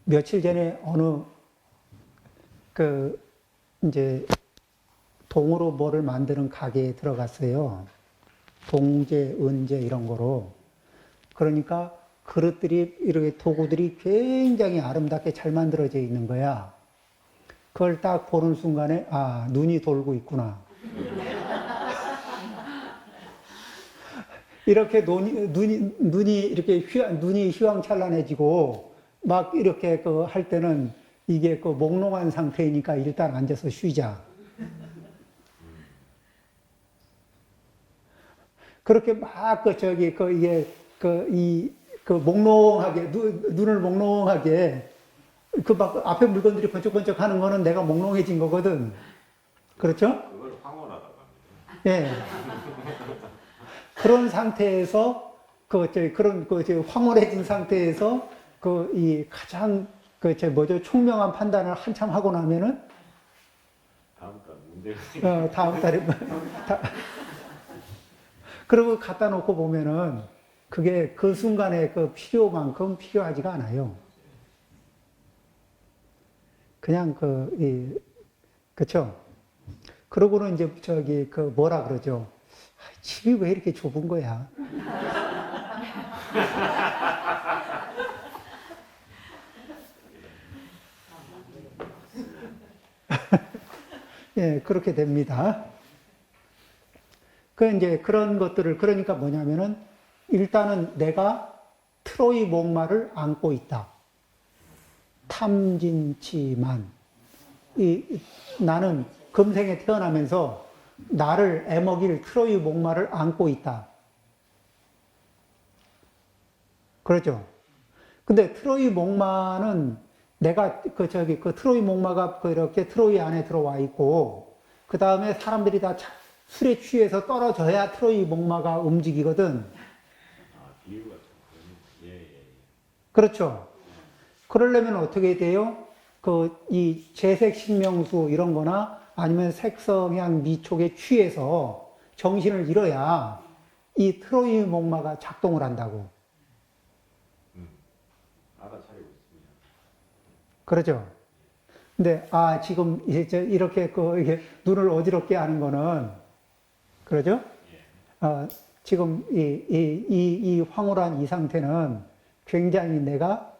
며칠 전에 어느 그 이제 동으로 뭐를 만드는 가게에 들어갔어요. 동제, 은제 이런 거로. 그러니까 그릇들이 이렇게 도구들이 굉장히 아름답게 잘 만들어져 있는 거야. 그걸 딱 보는 순간에 아, 눈이 돌고 있구나. 이렇게 눈이 이렇게 눈이 휘황찬란해지고 막 이렇게 그 할 때는 이게 그 몽롱한 상태이니까 일단 앉아서 쉬자. 그렇게 막 그 저기 그 이게 그 몽롱하게 눈을 몽롱하게 그 막 앞에 물건들이 번쩍번쩍 하는 거는 내가 몽롱해진 거거든. 그렇죠? 그걸 황홀하다고 합니다. 예. 그런 상태에서 그런 황홀해진 상태에서 그 이 가장 뭐죠 총명한 판단을 한참 하고 나면은 다음 달 문제가 다음 달에 그리고 갖다 놓고 보면은 그게 그 순간에 그 필요만큼 필요하지가 않아요. 그냥 그쵸? 그러고는 이제 저기 그 뭐라 그러죠? 아, 집이 왜 이렇게 좁은 거야? 예, 그렇게 됩니다. 그 이제 그런 것들을 그러니까 뭐냐면은 일단은 내가 트로이 목마를 안고 있다. 탐진치만 나는 금생에 태어나면서 나를 애먹일 트로이 목마를 안고 있다. 그렇죠? 근데 트로이 목마는 내가 그 트로이 목마가 이렇게 트로이 안에 들어와 있고 그 다음에 사람들이 다 술에 취해서 떨어져야 트로이 목마가 움직이거든. 아, 비유가 좀 그러네. 예, 예, 예. 그렇죠? 그러려면 어떻게 돼요? 이 재색 신명수 이런 거나 아니면 색성향 미촉에 취해서 정신을 잃어야 이 트로이 목마가 작동을 한다고. 알아차리고 있습니다. 그렇죠? 근데, 지금 이렇게 이게 눈을 어지럽게 하는 거는, 그러죠? 지금 이 황홀한 이 상태는 굉장히 내가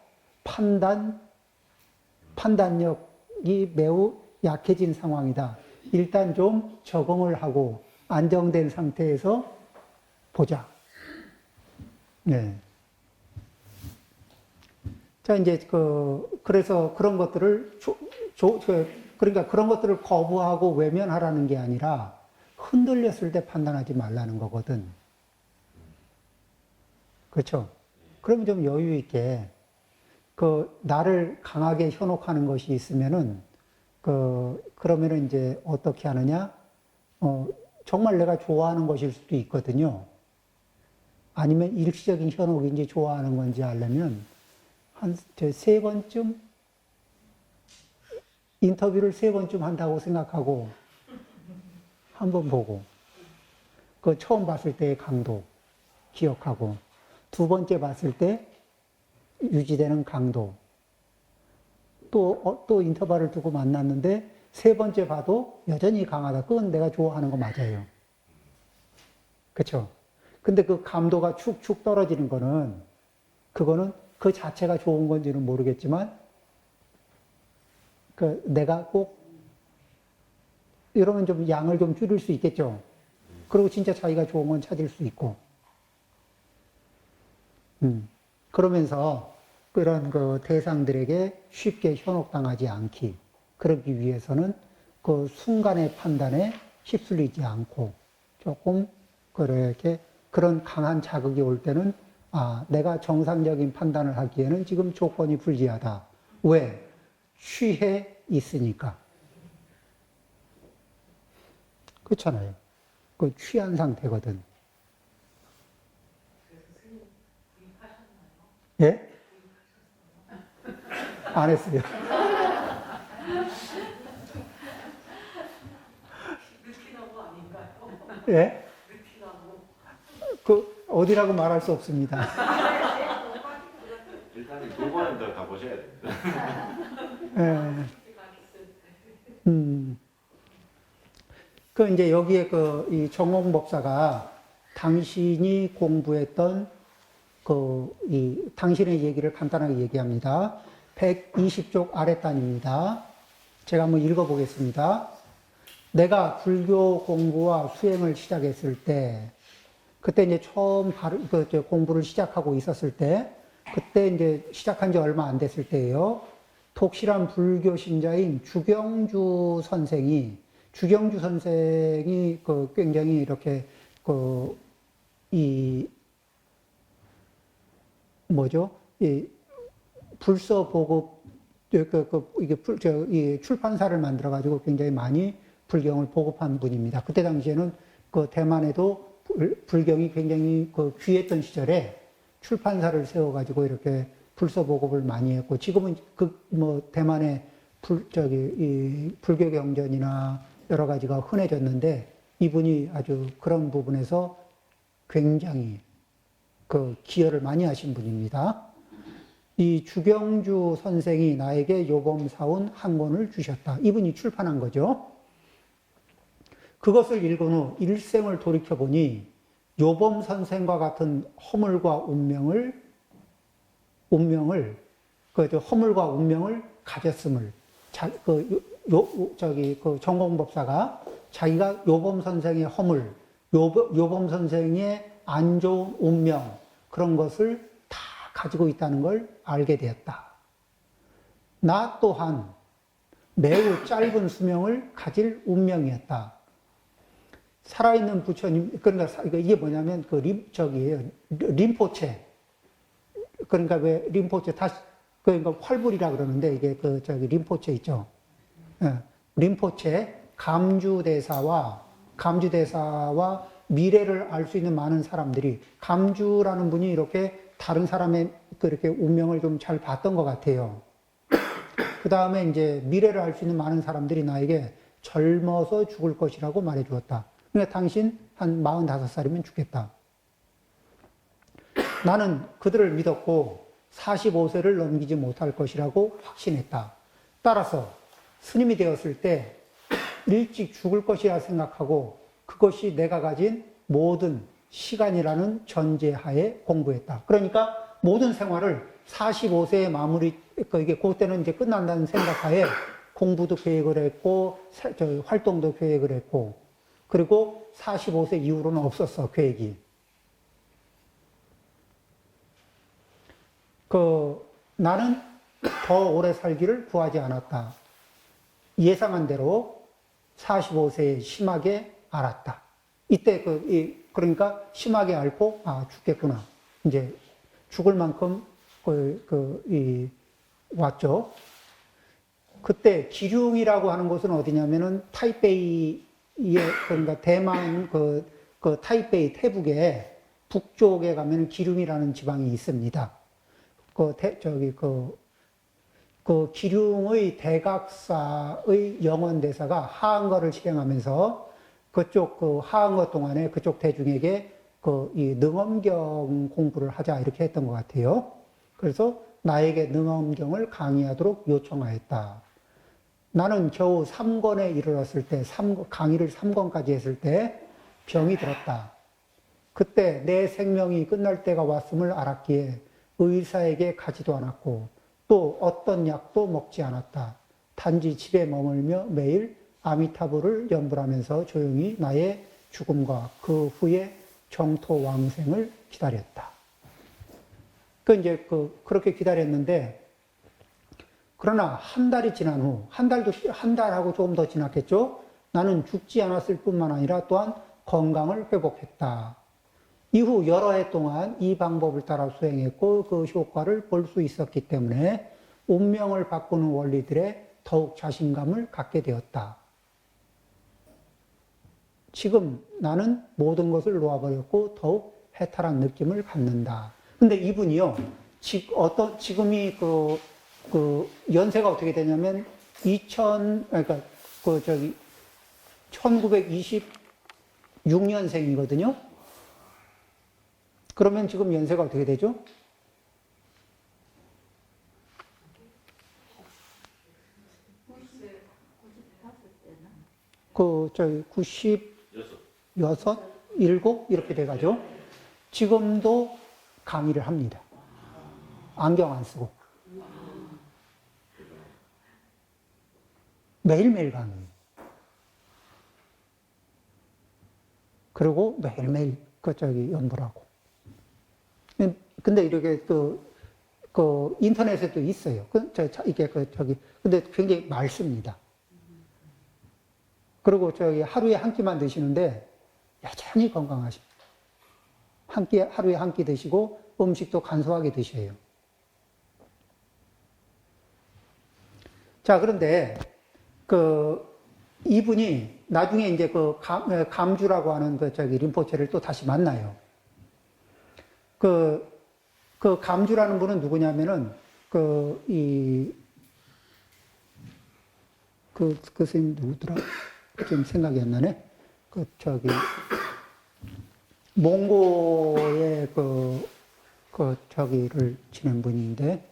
판단력이 매우 약해진 상황이다. 일단 좀 적응을 하고 안정된 상태에서 보자. 네. 자, 이제 그래서 그런 것들을, 그러니까 그런 것들을 거부하고 외면하라는 게 아니라 흔들렸을 때 판단하지 말라는 거거든. 그렇죠? 그러면 좀 여유 있게, 나를 강하게 현혹하는 것이 있으면은, 그러면은 이제 어떻게 하느냐? 정말 내가 좋아하는 것일 수도 있거든요. 아니면 일시적인 현혹인지 좋아하는 건지 알려면, 세 번쯤, 인터뷰를 세 번쯤 한다고 생각하고, 한번 보고, 처음 봤을 때의 강도 기억하고, 두 번째 봤을 때 유지되는 강도, 또 인터벌을 두고 만났는데, 세 번째 봐도 여전히 강하다. 그건 내가 좋아하는 거 맞아요. 그쵸? 근데 그 감도가 축축 떨어지는 거는, 그거는 그 자체가 좋은 건지는 모르겠지만, 내가 꼭, 이러면 좀 양을 좀 줄일 수 있겠죠. 그리고 진짜 자기가 좋은 건 찾을 수 있고. 그러면서 그런 대상들에게 쉽게 현혹당하지 않기. 그러기 위해서는 그 순간의 판단에 휩쓸리지 않고 조금 그렇게 그런 강한 자극이 올 때는 내가 정상적인 판단을 하기에는 지금 조건이 불리하다. 왜? 취해 있으니까. 그렇잖아요. 그 취한 상태거든. 예? 안 했어요. 예? 어디라고 말할 수 없습니다. 일단은 두 번은 더 가보셔야 됩니다. 예. 그 이제 여기에 그 이 정홍법사가 당신이 공부했던 당신의 얘기를 간단하게 얘기합니다. 120쪽 아랫단입니다. 제가 한번 읽어보겠습니다. 내가 불교 공부와 수행을 시작했을 때, 그때 이제 처음 공부를 시작하고 있었을 때, 그때 이제 시작한 지 얼마 안 됐을 때예요. 독실한 불교 신자인 주경주 선생이 굉장히 이렇게 이 불서 보급 이 출판사를 만들어 가지고 굉장히 많이 불경을 보급한 분입니다. 그때 당시에는 그 대만에도 불경이 굉장히 귀했던 시절에 출판사를 세워 가지고 이렇게 불서 보급을 많이 했고, 지금은 대만의 불교 경전이나 여러 가지가 흔해졌는데, 이분이 아주 그런 부분에서 굉장히 기여를 많이 하신 분입니다. 이 주경주 선생이 나에게 요범사운 한 권을 주셨다. 이분이 출판한 거죠. 그것을 읽은 후 일생을 돌이켜보니 요범 선생과 같은 허물과 운명을 가졌음을, 정공법사가 자기가 요범 선생의 허물, 요범 선생의 안 좋은 운명, 그런 것을 다 가지고 있다는 걸 알게 되었다. 나 또한 매우 짧은 수명을 가질 운명이었다. 살아있는 부처님, 그러니까 이게 뭐냐면 림포체. 그러니까 왜 림포체 그러니까 활불이라 그러는데, 이게 림포체 있죠. 림포체 감주대사와 미래를 알 수 있는 많은 사람들이, 감주라는 분이 이렇게 다른 사람의 그렇게 운명을 좀 잘 봤던 것 같아요. 그 다음에 이제 미래를 알 수 있는 많은 사람들이 나에게 젊어서 죽을 것이라고 말해 주었다. 그러니까 당신 한 45살이면 죽겠다. 나는 그들을 믿었고 45세를 넘기지 못할 것이라고 확신했다. 따라서 스님이 되었을 때 일찍 죽을 것이라 생각하고 그것이 내가 가진 모든 시간이라는 전제하에 공부했다. 그러니까 모든 생활을 45세에 그때는 이제 끝난다는 생각하에 공부도 계획을 했고, 활동도 계획을 했고, 그리고 45세 이후로는 없었어, 계획이. 나는 더 오래 살기를 구하지 않았다. 예상한 대로 45세에 심하게 알았다. 이때 그러니까 심하게 앓고, 죽겠구나. 이제 죽을 만큼 왔죠. 그때 기륭이라고 하는 곳은 어디냐면은 타이베이에, 그러니까 대만 타이베이 태북에 북쪽에 가면 기륭이라는 지방이 있습니다. 기륭의 대각사의 영원대사가 하한거를 실행하면서 그쪽 하한거 동안에 그쪽 대중에게 이 능엄경 공부를 하자 이렇게 했던 것 같아요. 그래서 나에게 능엄경을 강의하도록 요청하였다. 나는 겨우 3권에 이르렀을 때, 강의를 3권까지 했을 때 병이 들었다. 그때 내 생명이 끝날 때가 왔음을 알았기에 의사에게 가지도 않았고 또 어떤 약도 먹지 않았다. 단지 집에 머물며 매일 아미타불을 연불하면서 조용히 나의 죽음과 그 후에 정토 왕생을 기다렸다. 그렇게 기다렸는데, 그러나 한 달이 지난 후, 한 달하고 조금 더 지났겠죠? 나는 죽지 않았을 뿐만 아니라 또한 건강을 회복했다. 이후 여러 해 동안 이 방법을 따라 수행했고 그 효과를 볼 수 있었기 때문에 운명을 바꾸는 원리들에 더욱 자신감을 갖게 되었다. 지금 나는 모든 것을 놓아버렸고 더욱 해탈한 느낌을 갖는다. 근데 이분이요, 지금이 연세가 어떻게 되냐면 저기 96, 7 이렇게 돼가죠. 지금도 강의를 합니다. 안경 안 쓰고. 매일매일 강의. 그리고 매일매일 연구를 하고. 근데 이렇게 인터넷에도 있어요. 근데 굉장히 맑습니다. 그리고 하루에 한 끼만 드시는데 여전히 건강하십니다. 하루에 한 끼 드시고 음식도 간소하게 드셔요. 자, 그런데 이분이 나중에 이제 감주라고 하는 림포체를 또 다시 만나요. 감주라는 분은 누구냐면은, 스님 누구더라? 좀 생각이 안 나네? 몽고의 저기를 지낸 분인데,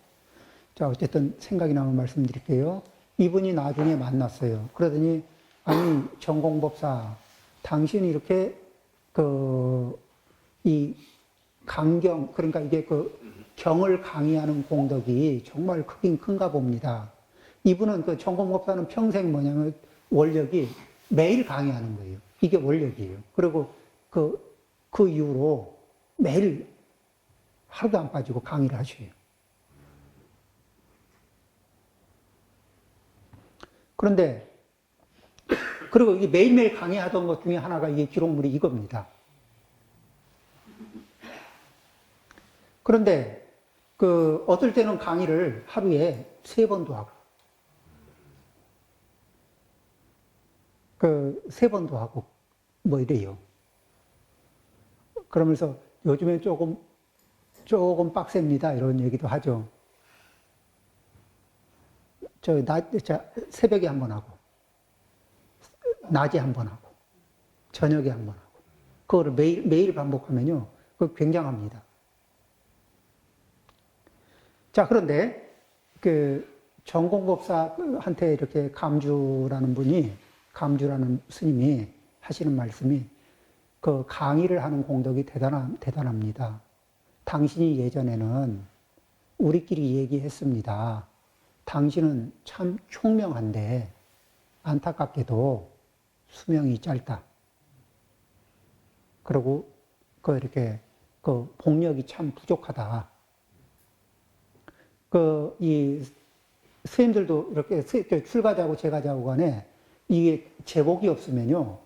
자, 어쨌든 생각이 나면 말씀드릴게요. 이분이 나중에 만났어요. 그러더니, 아니, 전공법사, 당신이 이렇게, 이 강경, 그러니까 이게 경을 강의하는 공덕이 정말 크긴 큰가 봅니다. 이분은 전공법사는 평생 뭐냐면 원력이 매일 강의하는 거예요. 이게 원력이에요. 그리고 그 이후로 매일 하루도 안 빠지고 강의를 하셔요. 그런데, 그리고 이게 매일매일 강의하던 것 중에 하나가 이게 기록물이 이겁니다. 그런데, 어떨 때는 강의를 하루에 3번도 하고, 3번도 하고, 뭐 이래요. 그러면서 요즘에 조금 빡셉니다. 이런 얘기도 하죠. 새벽에 한 번 하고, 낮에 한 번 하고, 저녁에 한 번 하고, 그거를 매일 반복하면요, 그거 굉장합니다. 자, 그런데, 전공법사한테 이렇게 감주라는 스님이 하시는 말씀이, 강의를 하는 공덕이 대단합니다. 당신이 예전에는 우리끼리 얘기했습니다. 당신은 참 총명한데 안타깝게도 수명이 짧다. 그리고 이렇게 복력이 참 부족하다. 이 스님들도 이렇게 출가자고 재가자고 간에 이게 제복이 없으면요,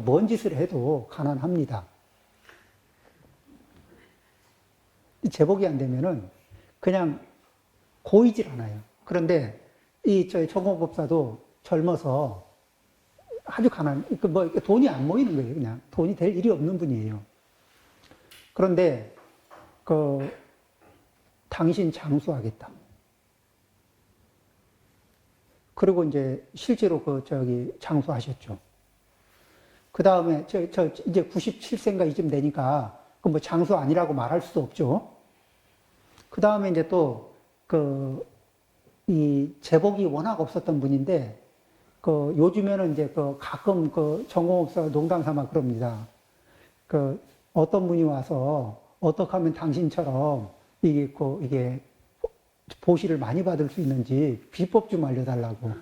뭔 짓을 해도 가난합니다. 제복이 안 되면은 그냥 고이질 않아요. 그런데 저희 전공법사도 젊어서 아주 돈이 안 모이는 거예요. 그냥 돈이 될 일이 없는 분이에요. 그런데 당신 장수하겠다. 그리고 이제 실제로 장수하셨죠. 그 다음에 이제 97세인가 이쯤 되니까 뭐 장수 아니라고 말할 수도 없죠. 그 다음에 이제 또 이 제복이 워낙 없었던 분인데 요즘에는 이제 가끔 전공업사가 농담 삼아 그럽니다. 어떤 분이 와서 어떻게 하면 당신처럼 이게 보시를 많이 받을 수 있는지 비법 좀 알려달라고.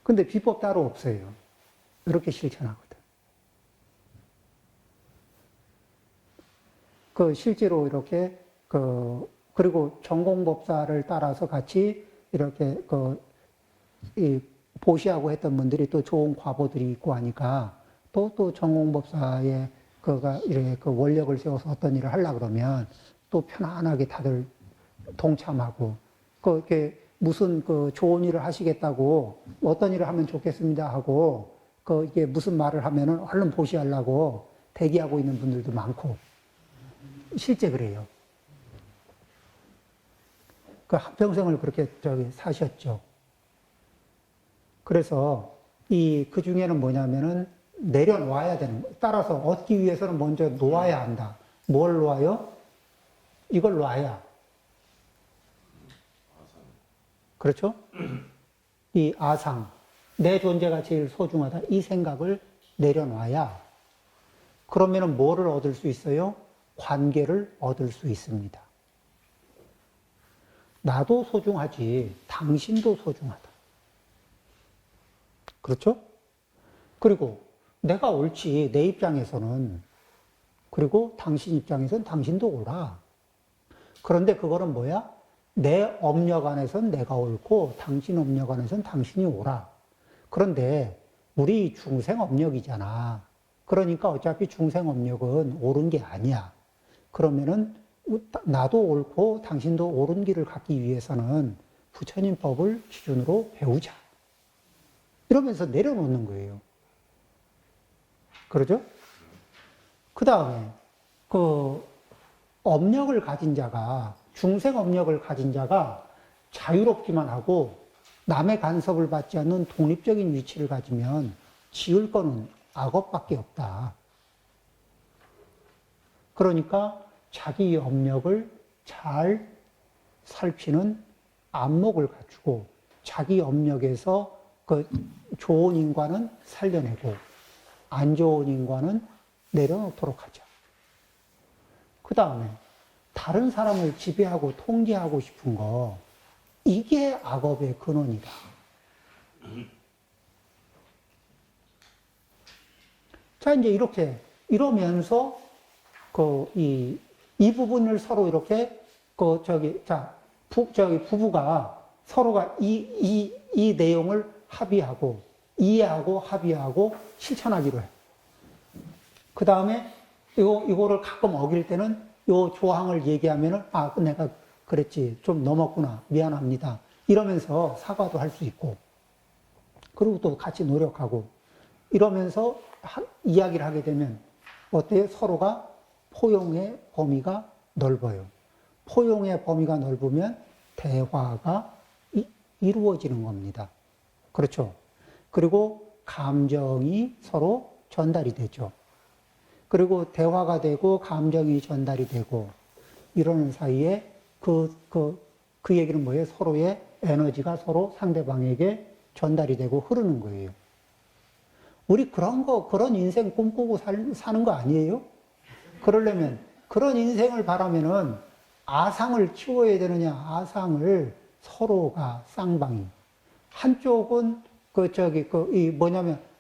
근데 비법 따로 없어요. 이렇게 실천하거든. 실제로 이렇게 그리고 전공법사를 따라서 같이 이렇게 보시하고 했던 분들이 또 좋은 과보들이 있고 하니까 또 전공법사의 이렇게 원력을 세워서 어떤 일을 하려고 그러면 또 편안하게 다들 동참하고 이렇게 무슨 좋은 일을 하시겠다고 어떤 일을 하면 좋겠습니다 하고 이게 무슨 말을 하면은 얼른 보시하려고 대기하고 있는 분들도 많고 실제 그래요. 한평생을 그렇게 사셨죠. 그래서 그 중에는 뭐냐면은 내려놓아야 되는 거예요. 따라서 얻기 위해서는 먼저 놓아야 한다. 뭘 놓아요? 이걸 놔야. 그렇죠? 이 아상, 내 존재가 제일 소중하다. 이 생각을 내려놔야 그러면은 뭐를 얻을 수 있어요? 관계를 얻을 수 있습니다. 나도 소중하지, 당신도 소중하다. 그렇죠? 그리고 내가 옳지, 내 입장에서는. 그리고 당신 입장에서는 당신도 옳아. 그런데 그거는 뭐야? 내 업력 안에서는 내가 옳고 당신 업력 안에서는 당신이 옳아. 그런데 우리 중생 업력이잖아. 그러니까 어차피 중생 업력은 옳은 게 아니야. 그러면은 나도 옳고 당신도 옳은 길을 갖기 위해서는 부처님 법을 기준으로 배우자. 이러면서 내려놓는 거예요. 그러죠? 그 다음에 그 업력을 가진 자가, 중생 업력을 가진 자가 자유롭기만 하고 남의 간섭을 받지 않는 독립적인 위치를 가지면 지을 거는 악업밖에 없다. 그러니까 자기 업력을 잘 살피는 안목을 갖추고 자기 업력에서 그 좋은 인과는 살려내고 안 좋은 인과는 내려놓도록 하자. 그 다음에 다른 사람을 지배하고 통제하고 싶은 거, 이게 악업의 근원이다. 자, 이제 이러면서 이 부분을 서로 이렇게 부부가 서로가 이 내용을 합의하고 이해하고 합의하고 실천하기로 해. 그 다음에 이거를 가끔 어길 때는 요 조항을 얘기하면은 내가 그랬지, 좀 넘었구나, 미안합니다, 이러면서 사과도 할 수 있고, 그리고 또 같이 노력하고 이러면서 이야기를 하게 되면 어때요? 서로가 포용의 범위가 넓어요. 포용의 범위가 넓으면 대화가 이루어지는 겁니다. 그렇죠? 그리고 감정이 서로 전달이 되죠. 그리고 대화가 되고 감정이 전달이 되고 이러는 사이에 그 얘기는 뭐예요? 서로의 에너지가 서로 상대방에게 전달이 되고 흐르는 거예요. 우리 그런 인생 꿈꾸고 사는 거 아니에요? 그러려면, 그런 인생을 바라면은 아상을 키워야 되느냐, 아상을 서로가 쌍방이. 한쪽은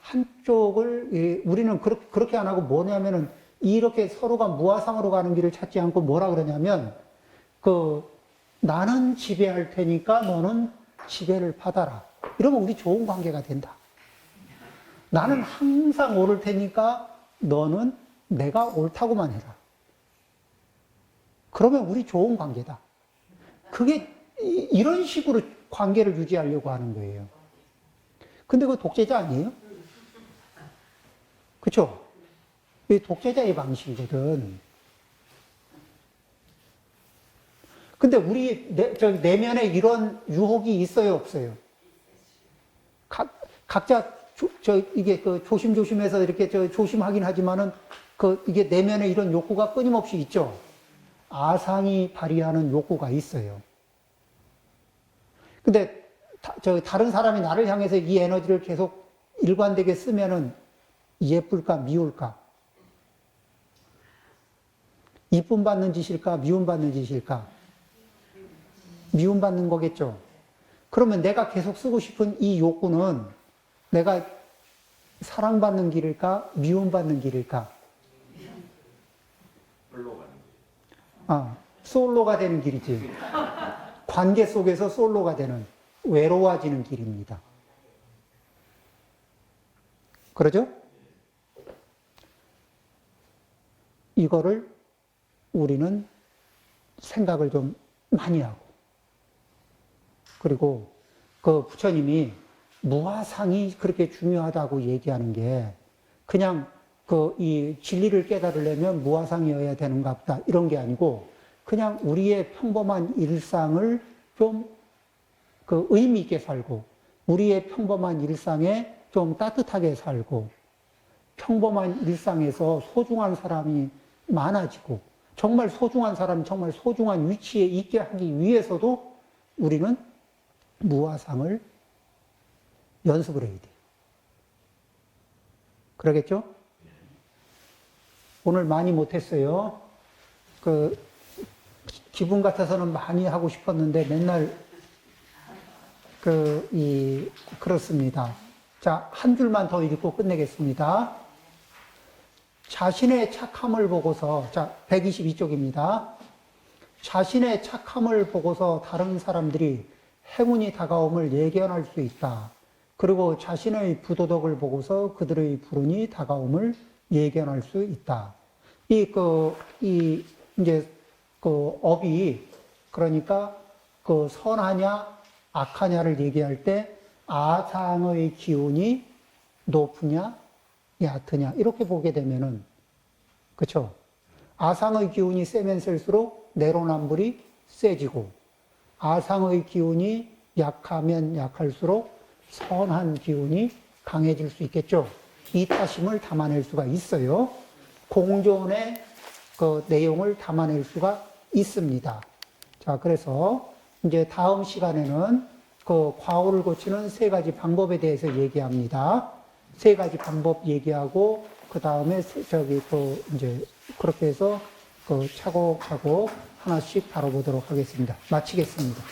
한쪽을, 우리는 그렇게 안 하고 뭐냐면은 이렇게 서로가 무아상으로 가는 길을 찾지 않고 뭐라 그러냐면, 나는 지배할 테니까 너는 지배를 받아라. 이러면 우리 좋은 관계가 된다. 나는 항상 옳을 테니까 너는 내가 옳다고만 해라. 그러면 우리 좋은 관계다. 그게 이런 식으로 관계를 유지하려고 하는 거예요. 근데 그거 독재자 아니에요? 그쵸? 이 독재자의 방식이거든. 근데 우리 내면에 이런 유혹이 있어요, 없어요? 각자 이게 조심조심해서 이렇게 조심하긴 하지만은 이게 내면에 이런 욕구가 끊임없이 있죠. 아상이 발휘하는 욕구가 있어요. 근데 다른 사람이 나를 향해서 이 에너지를 계속 일관되게 쓰면은 예쁠까 미울까? 이쁨 받는 짓일까 미움 받는 짓일까? 미움 받는 거겠죠. 그러면 내가 계속 쓰고 싶은 이 욕구는 내가 사랑받는 길일까 미움받는 길일까? 솔로가 되는 길이지. 관계 속에서 솔로가 되는, 외로워지는 길입니다. 그러죠? 이거를 우리는 생각을 좀 많이 하고, 그리고 부처님이 무아상이 그렇게 중요하다고 얘기하는 게 그냥 이 진리를 깨달으려면 무아상이어야 되는가 보다 이런 게 아니고, 그냥 우리의 평범한 일상을 좀 의미 있게 살고, 우리의 평범한 일상에 좀 따뜻하게 살고, 평범한 일상에서 소중한 사람이 많아지고, 정말 소중한 사람이 정말 소중한 위치에 있게 하기 위해서도 우리는 무아상을 연습을 해야 돼요. 그러겠죠? 오늘 많이 못했어요. 기분 같아서는 많이 하고 싶었는데 맨날 그렇습니다. 자, 한 줄만 더 읽고 끝내겠습니다. 자신의 착함을 보고서, 자, 122쪽입니다. 자신의 착함을 보고서 다른 사람들이 행운이 다가옴을 예견할 수 있다. 그리고 자신의 부도덕을 보고서 그들의 불운이 다가옴을 예견할 수 있다. 이제, 업이, 그러니까, 선하냐, 악하냐를 얘기할 때, 아상의 기운이 높으냐, 얕으냐, 이렇게 보게 되면은, 그쵸? 아상의 기운이 세면 셀수록 내로남불이 세지고, 아상의 기운이 약하면 약할수록 선한 기운이 강해질 수 있겠죠? 이 타심을 담아낼 수가 있어요. 공존의 그 내용을 담아낼 수가 있습니다. 자, 그래서 이제 다음 시간에는 그 과오를 고치는 세 가지 방법에 대해서 얘기합니다. 세 가지 방법 얘기하고, 그 다음에 이제 그렇게 해서 차곡차곡 하나씩 다뤄보도록 하겠습니다. 마치겠습니다.